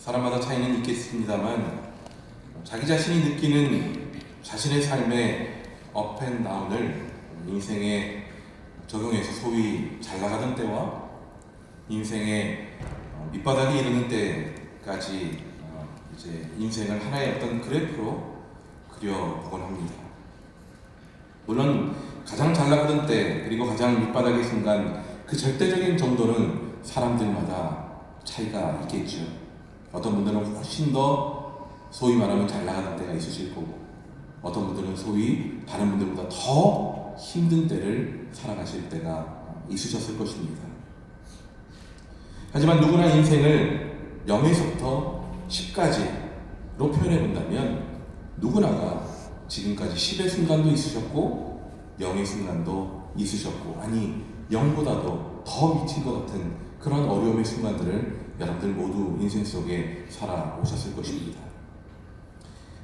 사람마다 차이는 있겠습니다만 자기 자신이 느끼는 자신의 삶의 업앤다운을 인생에 적용해서 소위 잘 나가던 때와 인생의 밑바닥에 이르는 때까지 이제 인생을 하나의 어떤 그래프로 그려보곤 합니다. 물론 가장 잘 나가던 때 그리고 가장 밑바닥의 순간 그 절대적인 정도는 사람들마다 차이가 있겠죠. 어떤 분들은 훨씬 더 소위 말하면 잘 나가는 때가 있으실 거고 어떤 분들은 소위 다른 분들보다 더 힘든 때를 살아가실 때가 있으셨을 것입니다. 하지만 누구나 인생을 0에서부터 10까지로 표현해 본다면 누구나가 지금까지 10의 순간도 있으셨고 0의 순간도 있으셨고 아니 0보다도 더 미친 것 같은 그런 어려움의 순간들을 여러분들 모두 인생 속에 살아오셨을 것입니다.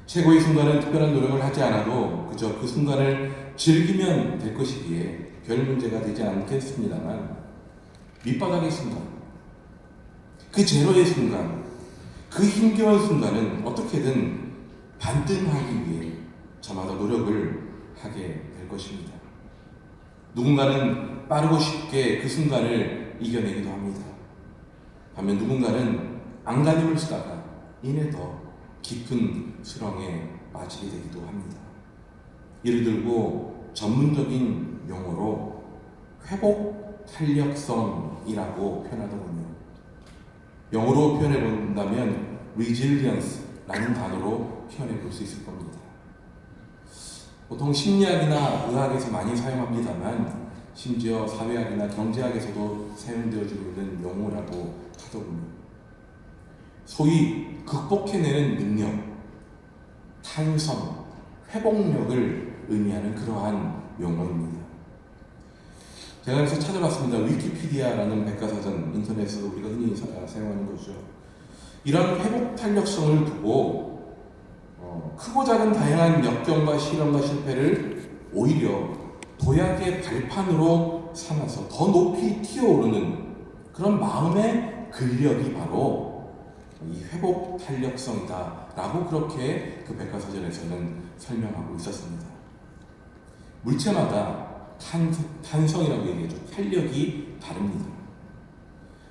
최고의 순간은 특별한 노력을 하지 않아도 그저 그 순간을 즐기면 될 것이기에 별 문제가 되지 않겠습니다만 밑바닥의 순간, 그 제로의 순간, 그 힘겨운 순간은 어떻게든 반등하기 위해 저마다 노력을 하게 될 것입니다. 누군가는 빠르고 쉽게 그 순간을 이겨내기도 합니다. 반면 누군가는 안간힘을 쓰다가 이내 더 깊은 수렁에 빠지게 되기도 합니다. 예를 들고 전문적인 용어로 회복 탄력성이라고 표현하더군요. 영어로 표현해 본다면 resilience라는 단어로 표현해 볼 수 있을 겁니다. 보통 심리학이나 의학에서 많이 사용합니다만 심지어 사회학이나 경제학에서도 사용되어지고 있는 용어라고 하더군요. 소위 극복해내는 능력, 탄성, 회복력을 의미하는 그러한 용어입니다. 제가 그래서 찾아봤습니다. 위키피디아라는 백과사전, 인터넷에서 우리가 흔히 사용하는 거죠. 이런 회복 탄력성을 두고 크고 작은 다양한 역경과 시련과 실패를 오히려 도약의 발판으로 삼아서 더 높이 튀어오르는 그런 마음의 근력이 바로 이 회복 탄력성이다 라고 그렇게 그 백과사전에서는 설명하고 있었습니다. 물체마다 탄성이라고 얘기하죠. 탄력이 다릅니다.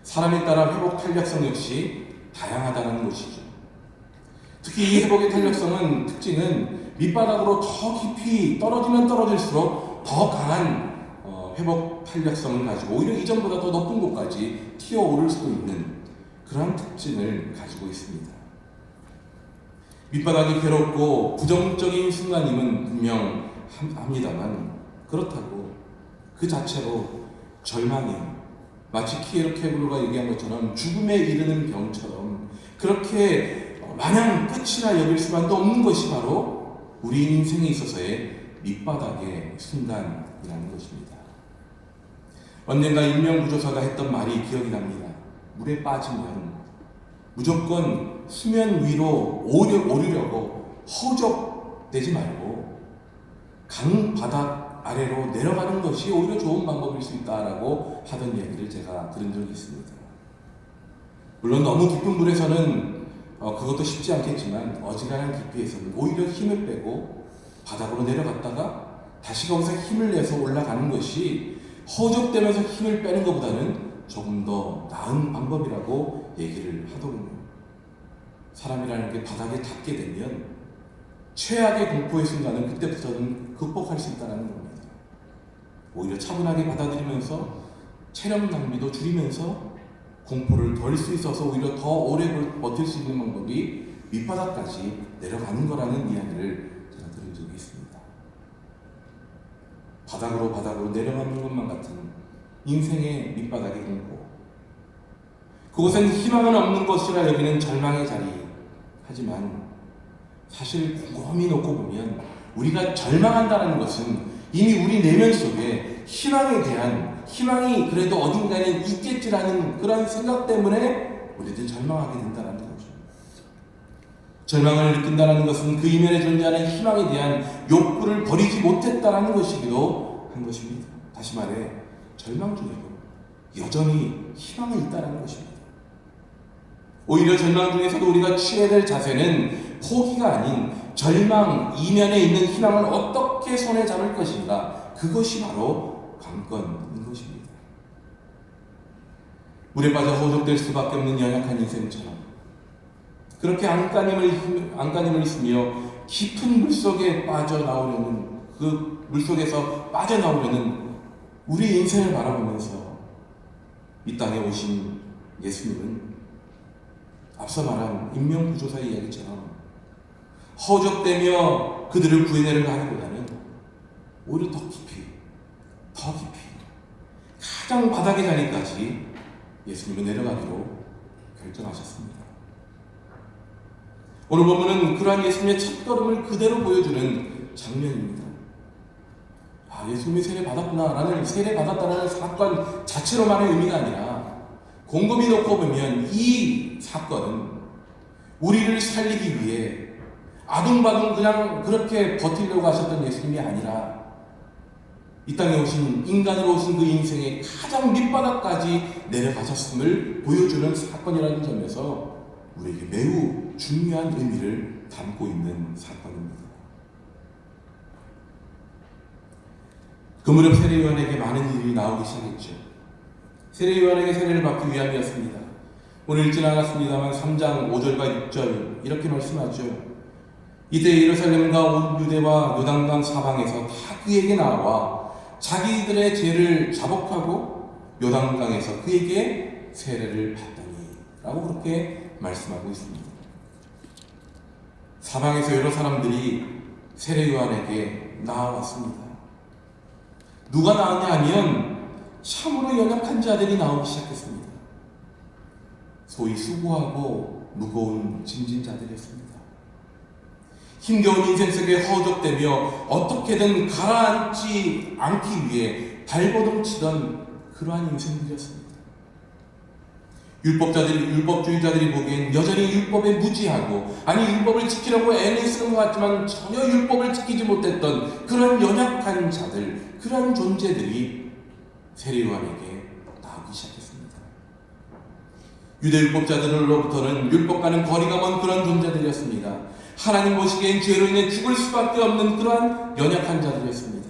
사람에 따라 회복 탄력성 역시 다양하다는 것이죠. 특히 이 회복의 탄력성은 특징은 밑바닥으로 더 깊이 떨어지면 떨어질수록 더 강한 회복 탄력성을 가지고 오히려 이전보다 더 높은 곳까지 튀어오를 수도 있는 그러한 특징을 가지고 있습니다. 밑바닥이 괴롭고 부정적인 순간임은 분명합니다만 그렇다고 그 자체로 절망이 마치 키에로 케굴로가 얘기한 것처럼 죽음에 이르는 병처럼 그렇게 마냥 끝이라 여길 수만도 없는 것이 바로 우리 인생에 있어서의 밑바닥의 순간이라는 것입니다. 언젠가 인명구조사가 했던 말이 기억이 납니다. 물에 빠지면 무조건 수면 위로 오르려고 허우적대지 말고 강바닥 아래로 내려가는 것이 오히려 좋은 방법일 수 있다라고 하던 이야기를 제가 들은 적이 있습니다. 물론 너무 깊은 물에서는 그것도 쉽지 않겠지만 어지간한 깊이에서는 오히려 힘을 빼고 바닥으로 내려갔다가 다시 거기서 힘을 내서 올라가는 것이 허우적대면서 힘을 빼는 것보다는 조금 더 나은 방법이라고 얘기를 하더군요. 사람이라는 게 바닥에 닿게 되면 최악의 공포의 순간은 그때부터는 극복할 수 있다는 겁니다. 오히려 차분하게 받아들이면서 체력 낭비도 줄이면서 공포를 덜 수 있어서 오히려 더 오래 버틸 수 있는 방법이 밑바닥까지 내려가는 거라는 이야기를 제가 들은 적이 있습니다. 바닥으로 내려가는 것만 같은 인생의 밑바닥의 공포. 그곳엔 희망은 없는 것이라 여기는 절망의 자리. 하지만 사실 곰곰이 놓고 보면 우리가 절망한다는 것은 이미 우리 내면 속에 희망이 그래도 어딘가에는 있겠지라는 그런 생각 때문에 우리들 절망하게 된다는 거죠. 절망을 느낀다는 것은 그 이면에 존재하는 희망에 대한 욕구를 버리지 못했다는 것이기도 한 것입니다. 다시 말해 절망 중에도 여전히 희망이 있다는 것입니다. 오히려 절망 중에서도 우리가 취해야 될 자세는 포기가 아닌 절망 이면에 있는 희망을 어떻게 손에 잡을 것인가, 그것이 바로 관건인 것입니다. 물에 빠져 허우적될 수밖에 없는 연약한 인생처럼 그렇게 안간힘을 쓰며 깊은 물속에 빠져나오려는, 그 물속에서 빠져나오려는 우리 인생을 바라보면서 이 땅에 오신 예수님은 앞서 말한 인명구조사의 이야기처럼 허우적대며 그들을 구해내려고 하기보다는 오히려 더 깊이 가장 바닥의 자리까지 예수님은 내려가기로 결정하셨습니다. 오늘 본문은 그러한 예수님의 첫걸음을 그대로 보여주는 장면입니다. 예수님이 세례받았구나라는, 세례받았다는 사건 자체로만의 의미가 아니라 곰곰이 놓고 보면 이 사건은 우리를 살리기 위해 아둥바둥 그냥 그렇게 버티려고 하셨던 예수님이 아니라 이 땅에 오신, 인간으로 오신 그 인생의 가장 밑바닥까지 내려가셨음을 보여주는 사건이라는 점에서 우리에게 매우 중요한 의미를 담고 있는 사건입니다. 그 무렵 세례요한에게 많은 일이 나오기 시작했죠. 세례요한에게 세례를 받기 위함이었습니다. 오늘 읽지 않았습니다만 3장 5절과 6절 이렇게 말씀하죠. 이때 예루살렘과 온 유대와 요단강 사방에서 다 그에게 나와 자기들의 죄를 자복하고 요단강에서 그에게 세례를 받다니 라고 그렇게 말씀하고 있습니다. 사방에서 여러 사람들이 세례 요한에게 나와왔습니다. 누가 나왔냐 하면 참으로 연약한 자들이 나오기 시작했습니다. 소위 수고하고 무거운 짐진 자들이었습니다. 힘겨운 인생 속에 허우적대며 어떻게든 가라앉지 않기 위해 발버둥치던 그러한 인생들이었습니다. 율법주의자들이 보기엔 여전히 율법에 무지하고, 율법을 지키려고 애를 쓰는 것 같지만 전혀 율법을 지키지 못했던 그런 연약한 자들, 그런 존재들이 세례요한에게 나오기 시작했습니다. 유대율법자들로부터는 율법과는 거리가 먼 그런 존재들이었습니다. 하나님 보시기엔 죄로 인해 죽을 수밖에 없는 그러한 연약한 자들이었습니다.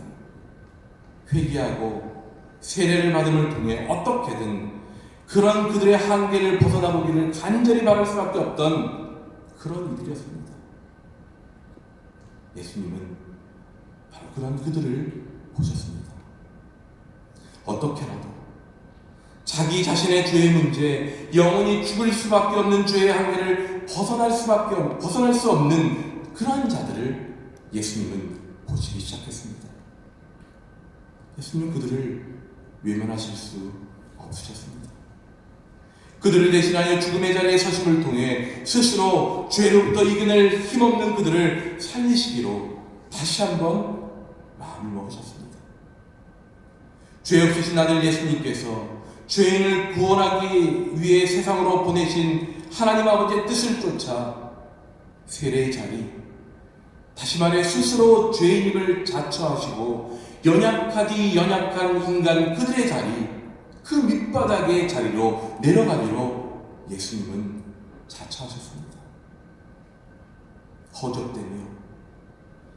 회개하고 세례를 받음을 통해 어떻게든 그런 그들의 한계를 벗어나보기를 간절히 바랄 수밖에 없던 그런 이들이었습니다. 예수님은 바로 그런 그들을 보셨습니다. 어떻게라도 자기 자신의 죄의 문제, 영원히 죽을 수밖에 없는 죄의 한계를 벗어날 수 없는 그러한 자들을 예수님은 보시기 시작했습니다. 예수님은 그들을 외면하실 수 없으셨습니다. 그들을 대신하여 죽음의 자리에 서심을 통해 스스로 죄로부터 이겨낼 힘없는 그들을 살리시기로 다시 한번 마음을 먹으셨습니다. 죄 없으신 아들 예수님께서 죄인을 구원하기 위해 세상으로 보내신 하나님 아버지의 뜻을 쫓아 세례의 자리, 다시 말해 스스로 죄인임을 자처하시고 연약하디 연약한 인간 그들의 자리, 그 밑바닥의 자리로 내려가기로 예수님은 자처하셨습니다. 허접되며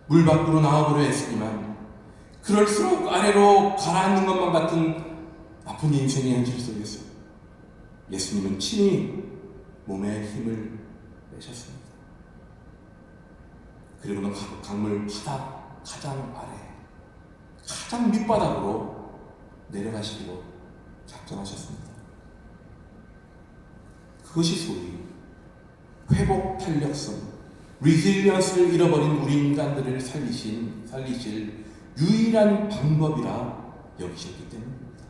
물 밖으로 나와보려 했으니만 그럴수록 아래로 가라앉는 것만 같은 아픈 인생의 현실 속에서 예수님은 친히 몸에 힘을 내셨습니다. 그리고는 강물 바닥 가장 아래, 가장 밑바닥으로 내려가시기로 작정하셨습니다. 그것이 소위 회복 탄력성, 리질리언스를 잃어버린 우리 인간들을 살리실 유일한 방법이라 여기셨기 때문입니다.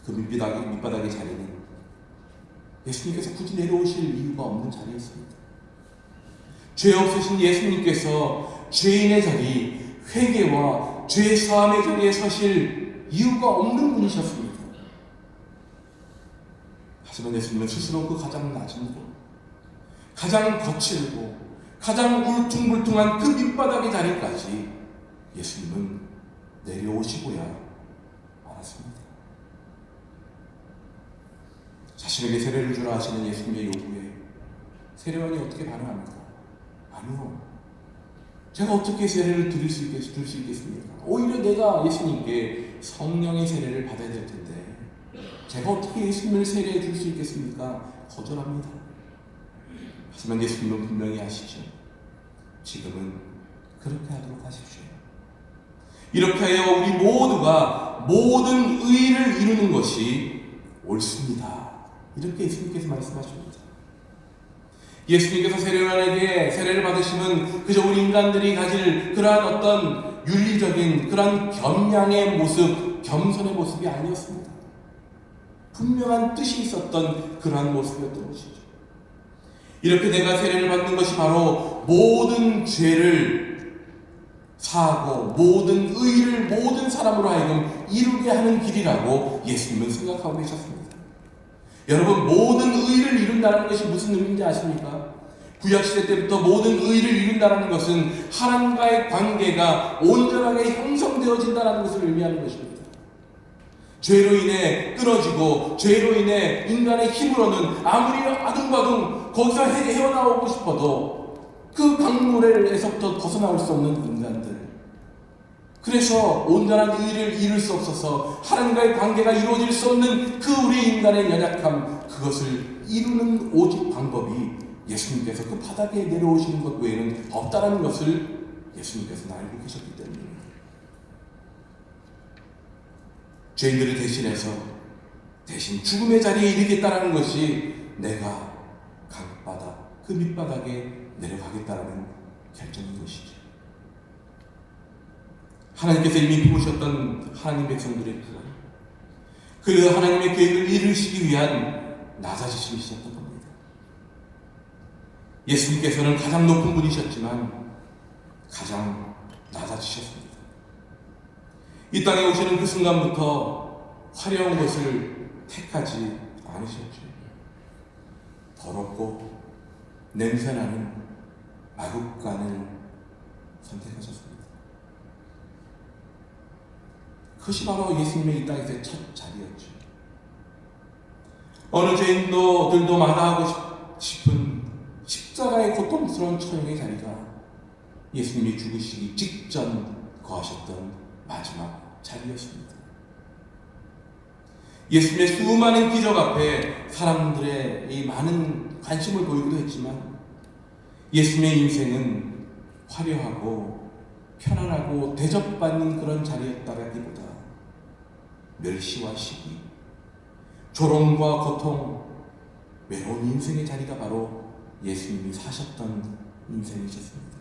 그 밑바닥의 자리는 예수님께서 굳이 내려오실 이유가 없는 자리였습니다. 죄 없으신 예수님께서 죄인의 자리, 회개와 죄 사함의 자리에 서실 이유가 없는 분이셨습니다. 하지만 예수님은 스스로 그 가장 낮은 곳, 가장 거칠고 가장 울퉁불퉁한 그 밑바닥의 자리까지 예수님은 내려오시고야 말았습니다. 자신에게 세례를 주라 하시는 예수님의 요구에 세례원이 어떻게 반응합니까? 아니요. 제가 어떻게 세례를 드릴 수 있겠습니까? 오히려 내가 예수님께 성령의 세례를 받아야 될 텐데 제가 어떻게 예수님을 세례해 줄 수 있겠습니까? 거절합니다. 하지만 예수님은 분명히 아시죠. 지금은 그렇게 하도록 하십시오. 이렇게 하여 우리 모두가 모든 의를 이루는 것이 옳습니다. 이렇게 예수님께서 말씀하십니다. 예수님께서 세례요한에게 세례를 받으시면 그저 우리 인간들이 가질 그러한 어떤 윤리적인 그러한 겸양의 모습, 겸손의 모습이 아니었습니다. 분명한 뜻이 있었던 그러한 모습이었던 것이죠. 이렇게 내가 세례를 받는 것이 바로 모든 죄를 사하고 모든 의를 모든 사람으로 하여금 이루게 하는 길이라고 예수님은 생각하고 계셨습니다. 여러분, 모든 의를 이룬다는 것이 무슨 의미인지 아십니까? 구약시대 때부터 모든 의를 이룬다는 것은 하나님과의 관계가 온전하게 형성되어진다는 것을 의미하는 것입니다. 죄로 인해 끊어지고 죄로 인해 인간의 힘으로는 아무리 아둥바둥 거기서 헤어나오고 싶어도 그 강물에서부터 벗어나올 수 없는 인간들, 그래서 온전한 의를 이룰 수 없어서 하나님과의 관계가 이루어질 수 없는 그 우리 인간의 연약함, 그것을 이루는 오직 방법이 예수님께서 그 바닥에 내려오시는 것 외에는 없다는 것을 예수님께서는 알고 계셨기 때문입니다. 죄인들을 대신해서 대신 죽음의 자리에 이르겠다라는 것이 내가 강바닥, 그 밑바닥에 내려가겠다라는 결정인 것이죠. 하나님께서 이미 부으셨던 하나님 백성들의 그 하나님의 계획을 이루시기 위한 낮아지심이셨던 겁니다. 예수님께서는 가장 높은 분이셨지만 가장 낮아지셨습니다. 이 땅에 오시는 그 순간부터 화려한 것을 택하지 않으셨죠. 더럽고 냄새나는 마국간을 선택하셨습니다. 그것이 바로 예수님의 이 땅에서의 첫 자리였죠. 어느 죄인들도 마다하고 싶은 십자가의 고통스러운 처형의 자리가 예수님이 죽으시기 직전 거하셨던 마지막 자리였습니다. 예수님의 수많은 기적 앞에 사람들의 이 많은 관심을 보이기도 했지만 예수님의 인생은 화려하고 편안하고 대접받는 그런 자리였다라기보다 멸시와 시기, 조롱과 고통, 외로운 인생의 자리가 바로 예수님이 사셨던 인생이셨습니다.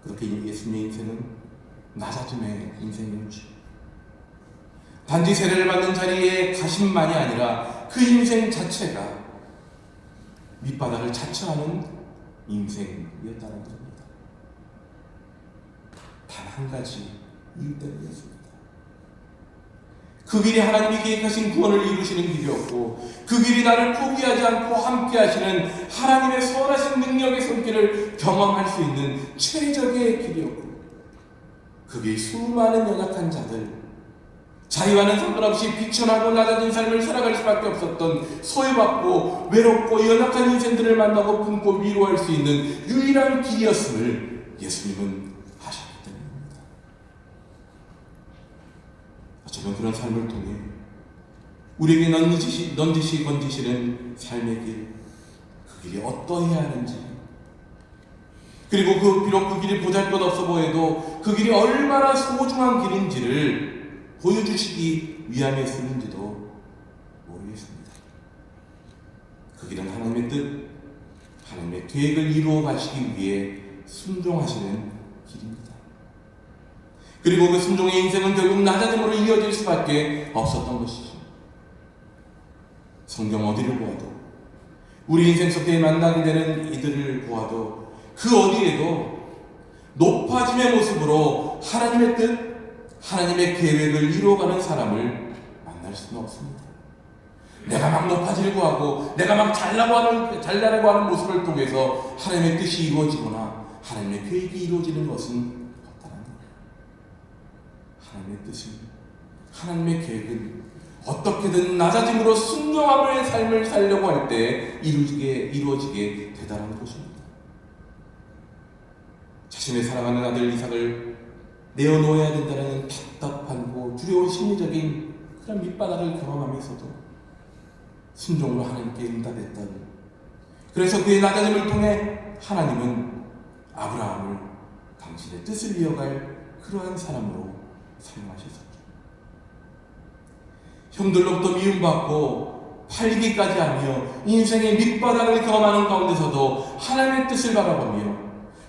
그렇게 예수님의 인생은 낮아짐의 인생이었죠. 단지 세례를 받는 자리에 가심만이 아니라 그 인생 자체가 밑바닥을 자처하는 인생이었다는 겁니다. 단 한 가지 이유 때문이었습니다. 그 길이 하나님이 계획하신 구원을 이루시는 길이었고 그 길이 나를 포기하지 않고 함께 하시는 하나님의 선하신 능력의 손길을 경험할 수 있는 최적의 길이었고 그게 수많은 연약한 자들, 자기와는 상관없이 비천하고 낮아진 삶을 살아갈 수밖에 없었던 소외받고 외롭고 연약한 인생들을 만나고 품고 위로할 수 있는 유일한 길이었음을 예수님은 하셨기 때문입니다. 어쩌면 그런 삶을 통해 우리에게 건지시는 삶의 길, 그 길이 어떠해야 하는지, 그리고 비록 그 길이 보잘것없어 보여도 그 길이 얼마나 소중한 길인지를 보여주시기 위함이었는지도 모르겠습니다. 그 길은 하나님의 뜻, 하나님의 계획을 이루어 가시기 위해 순종하시는 길입니다. 그리고 그 순종의 인생은 결국 낮아짐으로 이어질 수밖에 없었던 것이죠. 성경 어디를 보아도, 우리 인생 속에 만나게 되는 이들을 보아도 그 어디에도 높아짐의 모습으로 하나님의 뜻, 하나님의 계획을 이루어가는 사람을 만날 수는 없습니다. 내가 막 높아지려고 하고 내가 막 잘나려고 하는 모습을 통해서 하나님의 뜻이 이루어지거나 하나님의 계획이 이루어지는 것은 없다는 거예요. 하나님의 뜻은, 하나님의 계획은 어떻게든 낮아짐으로 순종함의 삶을 살려고 할 때 이루어지게 되다라는 것입니다. 자신의 사랑하는 아들 이삭을 내어놓아야 된다는 답답하고 두려운 심리적인 그런 밑바닥을 경험하면서도 순종으로 하나님께 응답했던, 그래서 그의 낮아짐을 통해 하나님은 아브라함을 당신의 뜻을 이어갈 그러한 사람으로 사용하셨습니다. 형들로부터 미움받고 팔리기까지 하며 인생의 밑바닥을 경험하는 가운데서도 하나님의 뜻을 바라보며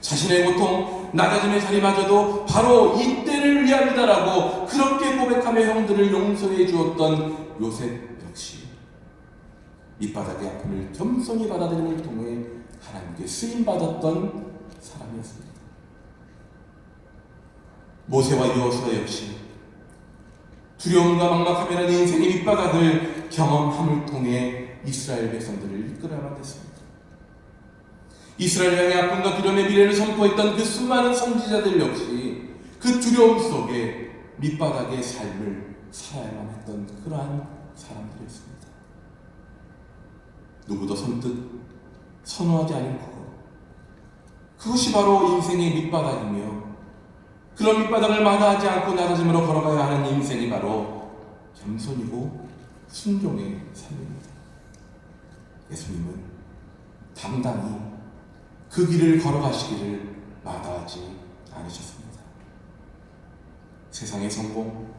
자신의 고통, 낮아짐의 자리마저도 바로 이때를 위함이다라고 그렇게 고백하며 형들을 용서해 주었던 요셉 역시 밑바닥의 아픔을 겸손히 받아들임을 통해 하나님께 쓰임받았던 사람이었습니다. 모세와 여호수아 역시 두려움과 막막함이라는 인생의 밑바닥을 경험함을 통해 이스라엘 백성들을 이끌어야만 됐습니다. 이스라엘 향해 아픔과 두려움의 미래를 선포했던 그 수많은 선지자들 역시 그 두려움 속에 밑바닥의 삶을 살아야만 했던 그러한 사람들이었습니다. 누구도 선뜻 선호하지 않은 그것이 바로 인생의 밑바닥이며, 그런 밑바닥을 마다하지 않고 낮아짐으로 걸어가야 하는 인생이 바로 겸손이고 순종의 삶입니다. 예수님은 당당히 그 길을 걸어가시기를 마다하지 않으셨습니다. 세상의 성공,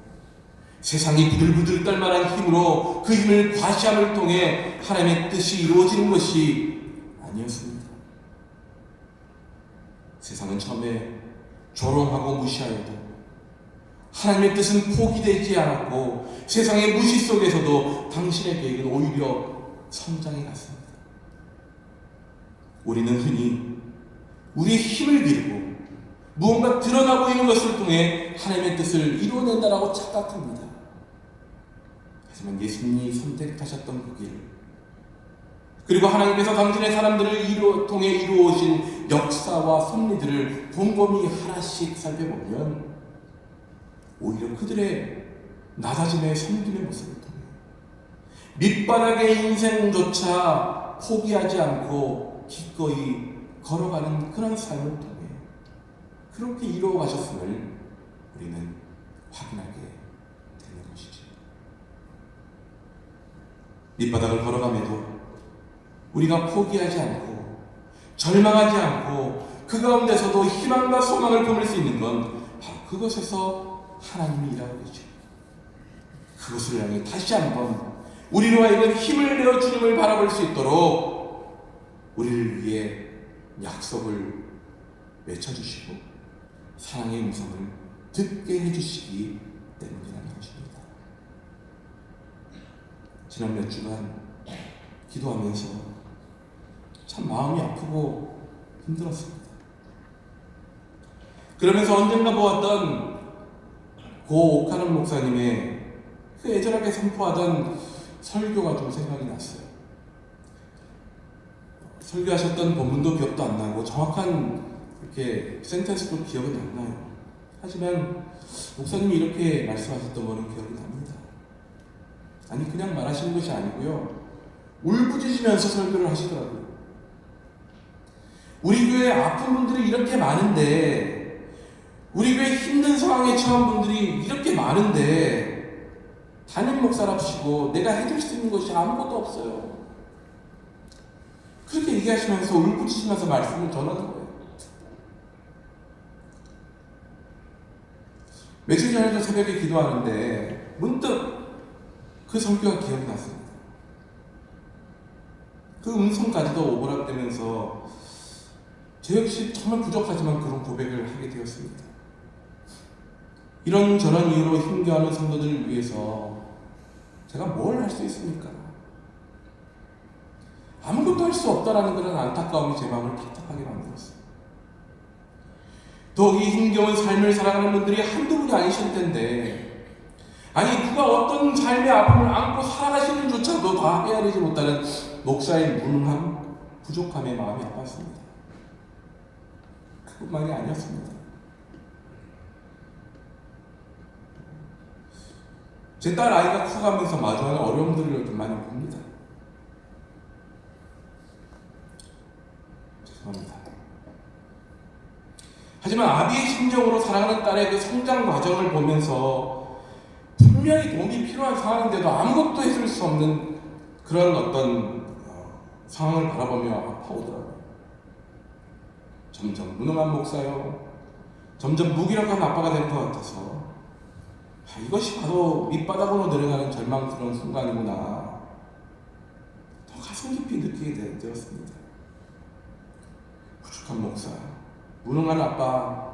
세상이 부들부들 떨만한 힘으로 그 힘을 과시함을 통해 하나님의 뜻이 이루어지는 것이 아니었습니다. 세상은 처음에 조롱하고 무시하여도 하나님의 뜻은 포기되지 않았고 세상의 무시 속에서도 당신의 계획은 오히려 성장해 갔습니다. 우리는 흔히 우리의 힘을 기르고 무언가 드러나 보이는 것을 통해 하나님의 뜻을 이루어낸다라고 착각합니다. 하지만 예수님이 선택하셨던 그 길, 그리고 하나님께서 당신의 사람들을 통해 이루어오신 역사와 섭리들을 곰곰이 하나씩 살펴보면 오히려 그들의 낮아짐의 섬김의 모습을 통해 밑바닥의 인생조차 포기하지 않고 기꺼이 걸어가는 그런 삶을 통해 그렇게 이루어 가셨음을 우리는 확인하게 되는 것이죠. 밑바닥을 걸어가면도 우리가 포기하지 않고 절망하지 않고 그 가운데서도 희망과 소망을 품을 수 있는 건 바로 그것에서 하나님이 일하고 계시죠. 그것을 향해 다시 한번 우리로 하여금 힘을 내어 주님을 바라볼 수 있도록 우리를 위해 약속을 외쳐주시고 사랑의 음성을 듣게 해주시기 때문이라는 것입니다. 지난 몇 주간 기도하면서 참 마음이 아프고 힘들었습니다. 그러면서 언젠가 보았던 고 오카는 목사님의 그 애절하게 선포하던 설교가 좀 생각이 났어요. 설교하셨던 본문도 기억도 안 나고 정확한 이렇게 센텐스도 기억은 안 나요. 하지만 목사님이 이렇게 말씀하셨던 거는 기억이 납니다. 아니 그냥 말하시는 것이 아니고요, 울부짖으면서 설교를 하시더라고요. 우리 교회 아픈 분들이 이렇게 많은데, 우리 교회 힘든 상황에 처한 분들이 이렇게 많은데 담임 목사랍시고 내가 해줄 수 있는 것이 아무것도 없어요. 그렇게 얘기하시면서 울부짖으면서 말씀을 전하는 거예요. 며칠 전에도 새벽에 기도하는데 문득 그 설교가 기억이 났습니다. 그 음성까지도 오버랩되면서 저 역시 정말 부족하지만 그런 고백을 하게 되었습니다. 이런저런 이유로 힘겨워하는 성도들을 위해서 제가 뭘 할 수 있습니까? 아무것도 할 수 없다라는 그런 안타까움이 제 마음을 답답하게 만들었어요. 더욱이 힘겨운 삶을 살아가는 분들이 한두 분이 아니실 텐데, 아니 누가 어떤 삶의 아픔을 안고 살아가시는 조차도 다 헤아리지 못하는 목사의 무능함, 부족함에 마음이 아팠습니다. 그뿐만이 아니었습니다. 제 딸 아이가 커가면서 마주하는 어려움들을 좀 많이 봅니다. 죄송합니다. 하지만 아비의 심정으로 사랑하는 딸의 그 성장 과정을 보면서 분명히 도움이 필요한 상황인데도 아무것도 해줄 수 없는 그런 어떤 상황을 바라보며 아파오더라고요. 점점 무능한 목사요, 점점 무기력한 아빠가 될 것 같아서 이것이 바로 밑바닥으로 내려가는 절망스러운 순간이구나, 더 가슴 깊이 느끼게 되었습니다. 부족한 목사, 무능한 아빠,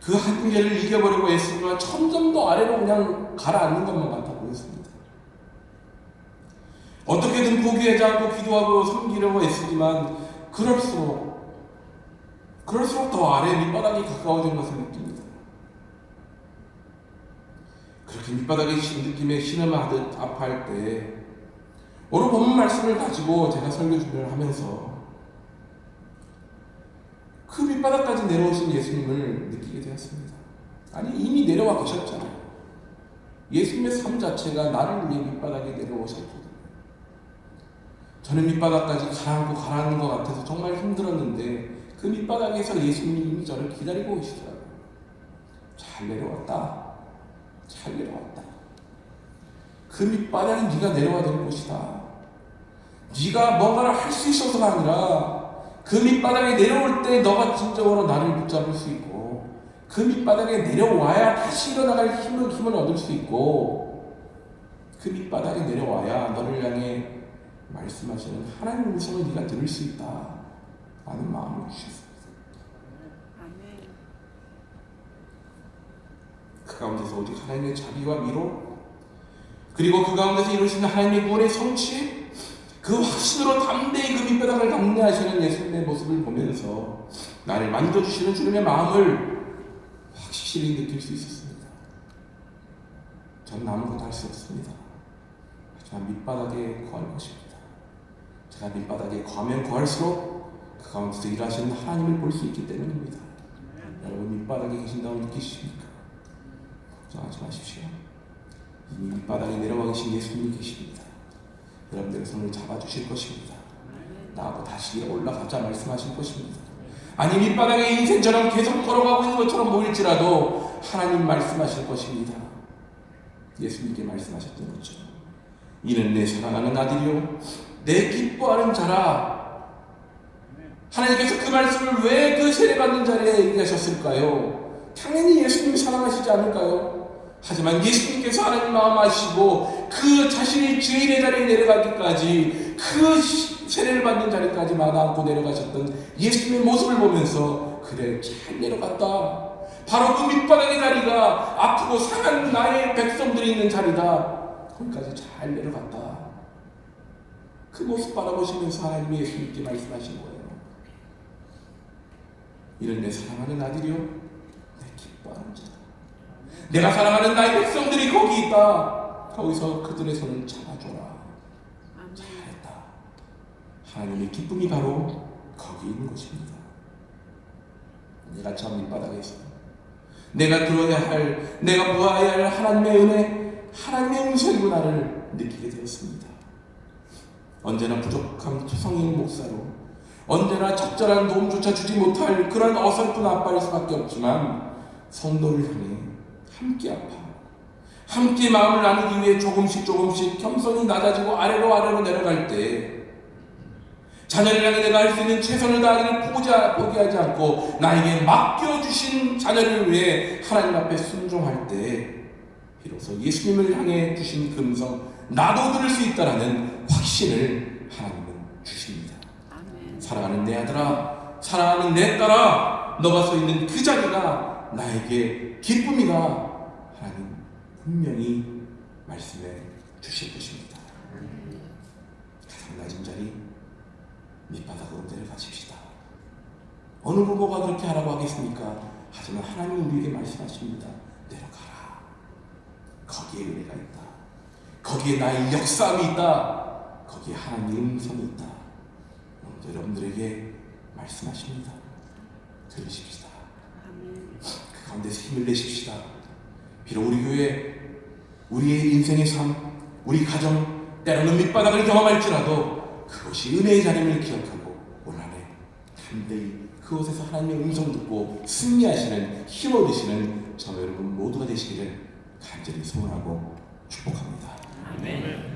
그 한계를 이겨버리고 애쓰지만 점점 더 아래로 그냥 가라앉는 것만 같아 보였습니다. 어떻게든 포기하지 않고 기도하고 섬기려고 애쓰지만 그럴수록 더 아래 밑바닥이 가까워진 것을 느낍니다. 그렇게 밑바닥의 느낌에 신음하듯 아파할 때 오늘 본문 말씀을 가지고 제가 설교 준비를 하면서 그 밑바닥까지 내려오신 예수님을 느끼게 되었습니다. 아니, 이미 내려와 계셨잖아요. 예수님의 삶 자체가 나를 위해 밑바닥에 내려오셨거든요. 저는 밑바닥까지 가라앉는 것 같아서 정말 힘들었는데 그 밑바닥에서 예수님이 이미 저를 기다리고 계시더라고요. 잘 내려왔다. 잘 내려왔다. 그 밑바닥이 네가 내려와야 될 곳이다. 네가 뭔가를 할 수 있어서가 아니라 그 밑바닥에 내려올 때 너가 진정으로 나를 붙잡을 수 있고, 그 밑바닥에 내려와야 다시 일어나갈 힘을 얻을 수 있고, 그 밑바닥에 내려와야 너를 향해 말씀하시는 하나님의 음성을 네가 들을 수 있다 라는 마음을 주셨습니다. 그 가운데서 오직 하나님의 자비와 위로, 그리고 그 가운데서 이루시는 하나님의 구원의 성취, 그 확신으로 담대히 그 밑바닥을 감내하시는 예수님의 모습을 보면서 나를 만져주시는 주님의 마음을 확실히 느낄 수 있었습니다. 저는 아무것도 할 수 없습니다. 하지만 밑바닥에 거할 것입니다. 제가 밑바닥에 거하면 거할수록 그 가운데서 일하시는 하나님을 볼 수 있기 때문입니다. 여러분, 밑바닥에 계신다고 느끼십니까? 걱정하지 마십시오. 이미 밑바닥에 내려와 계신 예수님이 계십니다. 여러분들의 손을 잡아주실 것입니다. 나하고 다시 올라가자 말씀하실 것입니다. 아니, 밑바닥에 인생처럼 계속 걸어가고 있는 것처럼 보일지라도 하나님 말씀하실 것입니다. 예수님께 말씀하셨던 것처럼 이는 내 사랑하는 아들이요 내 기뻐하는 자라. 하나님께서 그 말씀을 왜 그 세례받는 자리에 얘기하셨을까요? 당연히 예수님이 사랑하시지 않을까요? 하지만 예수님께서 하나님 마음 아시고 그 자신이 죄인의 자리에 내려가기까지, 그 세례를 받는 자리까지 마다 않고 내려가셨던 예수님의 모습을 보면서 그래, 잘 내려갔다. 바로 그 밑바닥의 자리가 아프고 상한 나의 백성들이 있는 자리다. 거기까지 잘 내려갔다. 그 모습 바라보시면서 하나님이 예수님께 말씀하신 거예요. 이는 내 사랑하는 아들이요 내 기뻐하는 자다. 내가 사랑하는 나의 백성들이 거기 있다. 거기서 그들의 손을 잡아줘라. 잘했다. 하나님의 기쁨이 바로 거기 있는 것입니다. 내가 참 밑바닥에서 내가 들어야 할, 내가 보아야 할 하나님의 은혜, 하나님의 음성이구나를 느끼게 되었습니다. 언제나 부족한 투성인 목사로, 언제나 적절한 도움조차 주지 못할 그런 어설픈 아빠일 수밖에 없지만, 성도를 향해 함께 아파, 함께 마음을 나누기 위해 조금씩 겸손히 낮아지고 아래로 내려갈 때, 자녀를 향해 내가 할 수 있는 최선을 다하기를 포기하지 않고 나에게 맡겨주신 자녀를 위해 하나님 앞에 순종할 때, 비로소 예수님을 향해 주신 금성 나도 들을 수 있다라는 확신을 하나님은 주십니다. 아멘. 사랑하는 내 아들아, 사랑하는 내 딸아, 너가 서 있는 그 자리가 나에게 기쁨이다. 하나님 분명히 말씀해 주실 것입니다. 가장 낮은 자리, 밑바닥으로 내려가십시다. 어느 부모가 그렇게 하라고 하겠습니까? 하지만 하나님은 우리에게 말씀하십니다. 내려가라. 거기에 은혜가 있다. 거기에 나의 역사함이 있다. 거기에 하나님의 음성이 있다. 오늘도 여러분들에게 말씀하십니다. 들으십시다. 그 가운데서 힘을 내십시다. 비록 우리 교회 우리의 인생의 삶, 우리 가정, 때로는 밑바닥을 경험할지라도 그것이 은혜의 자림을 기억하고 올 한해 담대히 그곳에서 하나님의 음성 듣고 승리하시는, 힘 얻으시는 저와 여러분 모두가 되시기를 간절히 소원하고 축복합니다. 아멘.